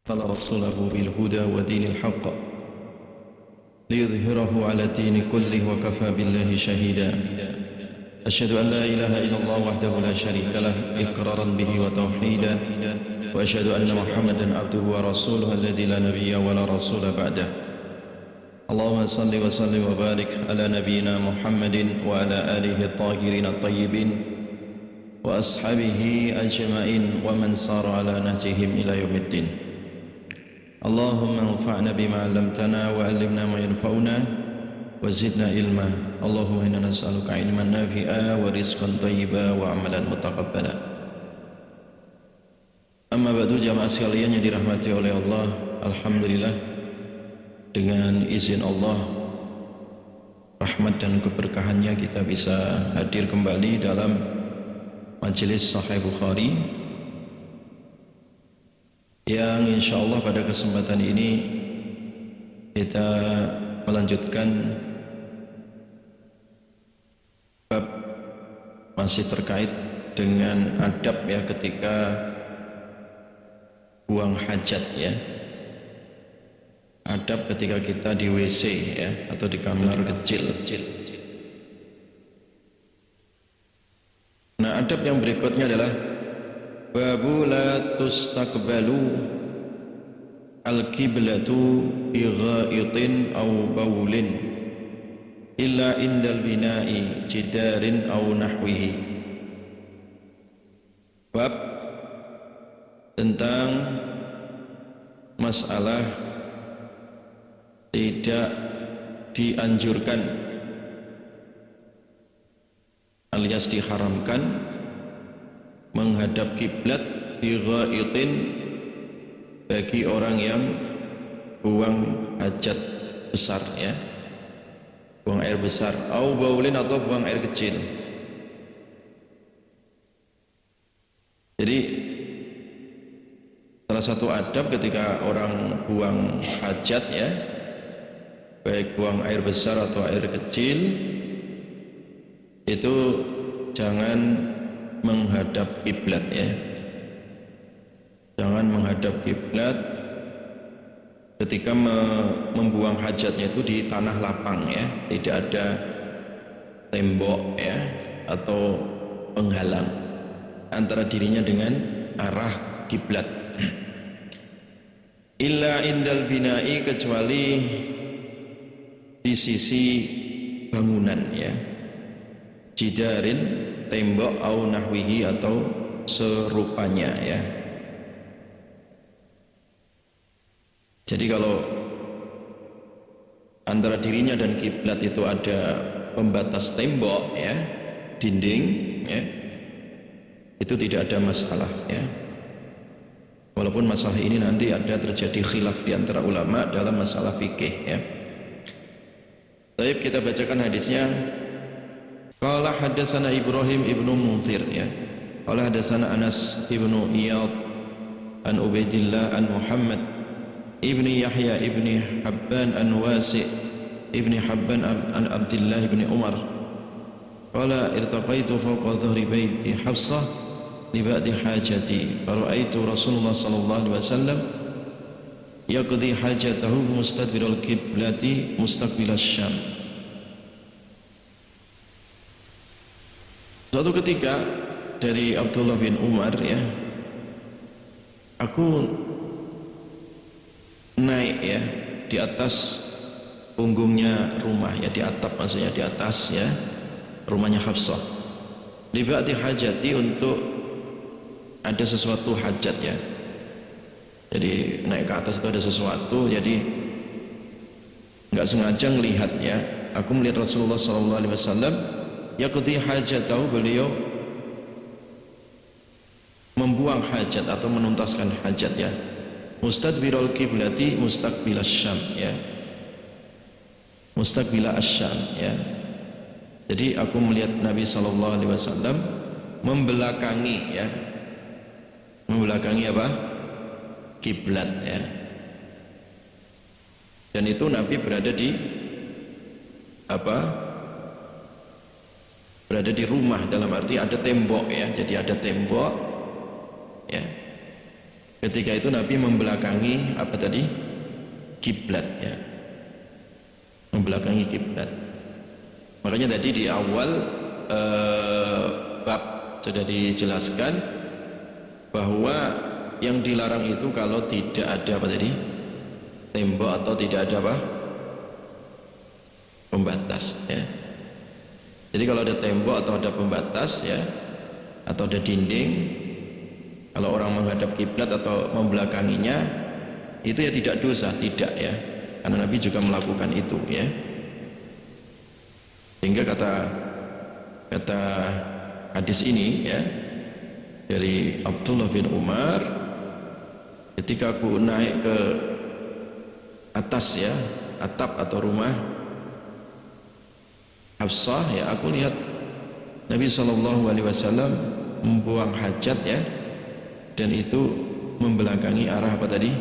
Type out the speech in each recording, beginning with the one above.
أرسل رسوله بالهدى ودين الحق ليظهره على الدين كله وكفى بالله شهيدا. أشهد أن لا إله إلا الله وحده لا شريك له إقرارا به وتوحيدا، وأشهد أن محمدا عبده ورسوله الذي لا نبي ولا رسول بعده. اللهم صل وسلم وبارك على نبينا محمد وعلى آله الطاهرين الطيبين وأصحابه أجمعين ومن صار على نهجهم إلى يوم الدين. اللهم انفعنا بما علمتنا وعلمنا ما ينفعنا وزدنا علما. اللهم إنا نسألك علما نافعا ورزقا طيبا وعملا متقبلا. Amma ba'du, jamaah sekalian yang dirahmati oleh Allah, alhamdulillah dengan izin Allah, rahmat dan keberkahannya kita bisa hadir kembali dalam majelis Sahih Bukhari yang insyaallah pada kesempatan ini kita melanjutkan bab masih terkait dengan adab ya ketika buang hajat ya, adab ketika kita di WC ya atau di kamar kecil. Nah, adab yang berikutnya adalah babu la tustaqbalu al-qiblatu bi ghaitin aw baulin illa indal bina'i jidarin aw nahwihi. Bab tentang masalah tidak dianjurkan alias diharamkan menghadap kiblat bi ghaitin bagi orang yang buang hajat besar ya, buang air besar, au baulin atau buang air kecil. Jadi salah satu adab ketika orang buang hajat ya, baik buang air besar atau air kecil, itu jangan menghadap kiblat ya. Jangan menghadap kiblat ketika membuang hajatnya itu di tanah lapang ya, tidak ada tembok ya atau penghalang antara dirinya dengan arah kiblat. Illa indal bina'i, kecuali di sisi bangunan ya, jidarin tembok au nahwihi atau serupanya ya. Jadi kalau antara dirinya dan kiblat itu ada pembatas tembok ya, dinding ya, itu tidak ada masalah ya. Walaupun masalah ini nanti ada terjadi khilaf di antara ulama dalam masalah fikih ya. Baik, kita bacakan hadisnya. Qala hadatsana Ibrahim ibnu Munzir ya. Qala hadatsana Anas ibnu Iyad an Ubaidillah an Muhammad ibni Yahya ibni Habban an Wasi' ibni Habban an Abdullah ibni Umar. Qala irtaqaitu fawqa dhahri baiti Hafsah li ba'di hajati fara'aitu Rasulullah sallallahu alaihi wasallam yaqdi hajatahu mustadbiral qiblati mustaqbilas Syam. Suatu ketika dari Abdullah bin Umar ya, aku naik ya di atas punggungnya rumah ya, di atap maksudnya, di atas ya rumahnya Hafsah, li ba'di hajati, untuk ada sesuatu hajat ya. Jadi naik ke atas itu ada sesuatu, jadi nggak sengaja melihat ya, aku melihat Rasulullah sallallahu alaihi wasallam yaqdi hajatahu, beliau membuang hajat atau menuntaskan hajat ya, mustadbirul qiblati mustaqbilas Syam ya, mustaqbilas Syam ya. Jadi aku melihat Nabi sallallahu alaihi wasallam membelakangi ya, membelakangi apa? Kiblat ya. Dan itu Nabi berada di apa? Berada di rumah, dalam arti ada tembok ya. Jadi ada tembok ya. Ketika itu Nabi membelakangi apa tadi? Kiblat ya. Membelakangi kiblat. Makanya tadi di awal bab sudah dijelaskan bahwa yang dilarang itu kalau tidak ada apa tadi? Tembok atau tidak ada apa? Pembatas ya. Jadi kalau ada tembok atau ada pembatas ya, atau ada dinding, kalau orang menghadap kiblat atau membelakanginya, itu ya tidak dosa, tidak ya, karena Nabi juga melakukan itu ya. Sehingga kata hadis ini ya, dari Abdullah bin Umar, ketika aku naik ke atas ya, atap atau rumah Hafsah ya, aku lihat Nabi SAW membuang hajat ya, dan itu membelakangi arah apa tadi?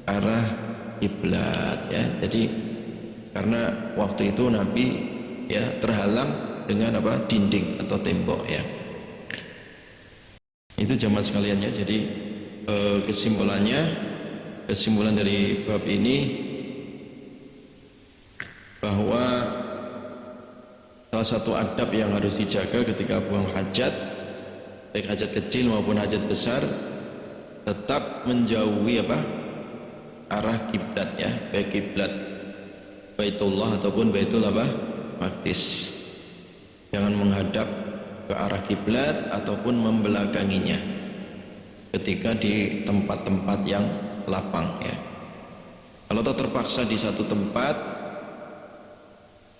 Arah kiblat ya. Jadi karena waktu itu Nabi ya terhalang dengan apa? Dinding atau tembok ya. Itu jamaah sekalian ya. Jadi kesimpulan dari bab ini bahwa salah satu adab yang harus dijaga ketika buang hajat, baik hajat kecil maupun hajat besar, tetap menjauhi apa? Arah kiblat ya, baik kiblat Baitullah ataupun Baitul apa? Maqdis. Jangan menghadap ke arah kiblat ataupun membelakanginya ketika di tempat-tempat yang lapang ya. Kalau terpaksa di satu tempat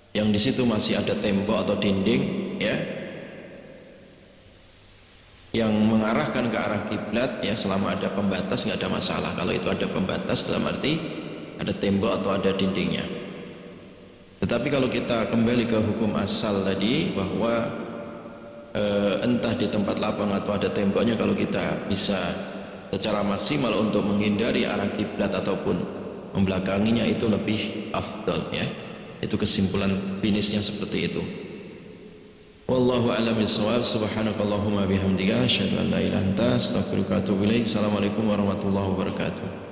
yang di situ masih ada tembok atau dinding ya, yang mengarahkan ke arah kiblat ya, selama ada pembatas nggak ada masalah. Kalau itu ada pembatas dalam arti ada tembok atau ada dindingnya. Tetapi kalau kita kembali ke hukum asal tadi bahwa entah di tempat lapang atau ada temboknya, kalau kita bisa secara maksimal untuk menghindari arah kiblat ataupun membelakanginya, itu lebih afdal ya. Itu kesimpulan finishnya seperti itu. Wallahu a'lam bishawab. Subhanakallahumma bihamdika asyhadu an la ilaha illa anta astaghfiruka wa atubu ilaik. Assalamualaikum warahmatullahi wabarakatuh.